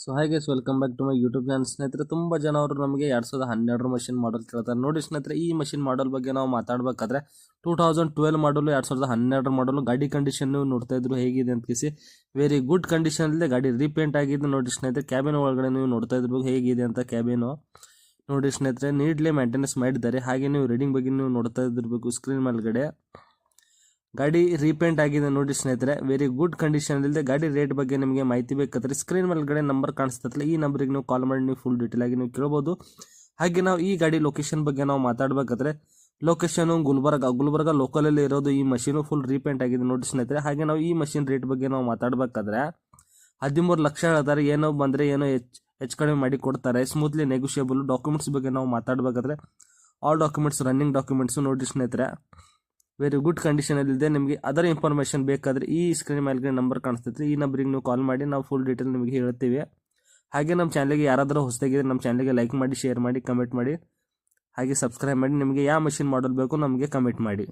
So hi guys, welcome back to my YouTube channel. ಸ್ನೇಹಿತರೆ, ತುಂಬ ಜನ ಅವರು ನಮಗೆ 2012 ಮಷಿನ್ ಮಾಡಲ್ ಕೇಳ್ತಾರೆ. ನೋಡಿ ಸ್ನೇಹಿತರೆ, ಈ ಮಷಿನ್ ಮಾಡಲ್ ಬಗ್ಗೆ ನಾವು ಮಾತಾಡಬೇಕಾದ್ರೆ 2012 ಮಾಡಲು, 2012 ಮಾಡಲು ಗಾಡಿ ಕಂಡೀಷನ್ ನೀವು ನೋಡ್ತಾ ಇದ್ರು ಹೇಗಿದೆ ಅಂತ ಕಿಸಿ ವೆರಿ ಗುಡ್ ಕಂಡೀಷನ್ ಇದೆ. ಗಾಡಿ ರೀಪೇಂಟ್ ಆಗಿದೆ. ನೋಡಿ ಸ್ನೇಹಿತರೆ, ಕ್ಯಾಬಿನ್ ಒಳಗಡೆ ನೀವು ನೋಡ್ತಾ ಇದ್ರು ಹೇಗಿದೆ ಅಂತ. ಕ್ಯಾಬಿನು ನೋಡಿ ಸ್ನೇಹಿತರೆ, ನೀಟ್ಲಿ ಮೇಂಟೆನೆನ್ಸ್ ಮಾಡಿದ್ದಾರೆ. ಹಾಗೆ ನೀವು ರೀಡಿಂಗ್ ಬಗ್ಗೆ ನೀವು ನೋಡ್ತಾ ಇದ್ದಿರಬೇಕು ಸ್ಕ್ರೀನ್ ಮೇಲ್ಗಡೆ. ಗಾಡಿ ರೀಪೇಂಟ್ ಆಗಿದೆ ನೋಡಿ ಸ್ನೇಹಿತರೆ, ವೆರಿ ಗುಡ್ ಕಂಡೀಷನ್ ಇದೆ. ಗಾಡಿ ರೇಟ್ ಬಗ್ಗೆ ನಿಮಗೆ ಮಾಹಿತಿ ಬೇಕಾದ್ರೆ ಸ್ಕ್ರೀನ್ ಮೇಲ್ಗಡೆ ನಂಬರ್ ಕಾಣಿಸ್ತಲ್ಲ, ಈ ನಂಬರಿಗೆ ನೀವು ಕಾಲ್ ಮಾಡಿ ನೀವು ಫುಲ್ ಡೀಟೇಲ್ ಆಗಿ ನೀವು ಕೇಳ್ಬೋದು. ಹಾಗೆ ನಾವು ಈ ಗಾಡಿ ಲೊಕೇಶನ್ ಬಗ್ಗೆ ನಾವು ಮಾತಾಡಬೇಕಾದ್ರೆ ಲೊಕೇಶನ್ ಗುಲ್ಬರ್ಗ ಲೋಕಲಲ್ಲಿ ಇರೋದು. ಈ ಮಷೀನು ಫುಲ್ ರೀಪೇಂಟ್ ಆಗಿದೆ ನೋಡಿ ಸ್ನೇಹಿತರೆ. ಹಾಗೆ ನಾವು ಈ ಮಷಿನ್ ರೇಟ್ ಬಗ್ಗೆ ನಾವು ಮಾತಾಡಬೇಕಾದ್ರೆ 13 ಲಕ್ಷ ಹೇಳ್ತಾರೆ. ಏನೋ ಬಂದರೆ ಏನೋ ಹೆಚ್ಚು ಕಡಿಮೆ ಮಾಡಿ ಕೊಡ್ತಾರೆ, ಸ್ಮೂತ್ಲಿ ನೆಗೋಷಿಯಬಲ್. ಡಾಕ್ಯುಮೆಂಟ್ಸ್ ಬಗ್ಗೆ ನಾವು ಮಾತಾಡಬೇಕಾದ್ರೆ ಆಲ್ ಡಾಕ್ಯುಮೆಂಟ್ಸ್ ರನ್ನಿಂಗ್ ಡಾಕ್ಯುಮೆಂಟ್ಸ್ ನೋಡಿ ಸ್ನೇಹಿತರೆ, ವೆರಿ ಗುಡ್ ಕಂಡೀಷನಲ್ಲಿದೆ. ನಿಮಗೆ ಅದರ್ ಇನ್ಫಾರ್ಮೇಷನ್ ಬೇಕಾದರೆ ಈ ಸ್ಕ್ರೀನ್ ಮೇಲೆ ನಂಬರ್ ಕಾಣಿಸ್ತೈತೆ, ಈ ನಂಬರಿಗೆ ನೀವು ಕಾಲ್ ಮಾಡಿ ನಾವು ಫುಲ್ ಡೀಟೇಲ್ ನಿಮಗೆ ಹೇಳ್ತೀವಿ. ಹಾಗೆ ನಮ್ಮ ಚಾನಲ್ಗೆ ಯಾರಾದರೂ ಹೊಸದಾಗಿದ್ರೆ ನಮ್ಮ ಚಾನಲ್ಗೆ ಲೈಕ್ ಮಾಡಿ, ಶೇರ್ ಮಾಡಿ, ಕಮೆಂಟ್ ಮಾಡಿ, ಹಾಗೆ ಸಬ್ಸ್ಕ್ರೈಬ್ ಮಾಡಿ. ನಿಮಗೆ ಯಾವ ಮಷಿನ್ ಮಾಡಲ್ ಬೇಕು ನಮಗೆ ಕಮೆಂಟ್ ಮಾಡಿ.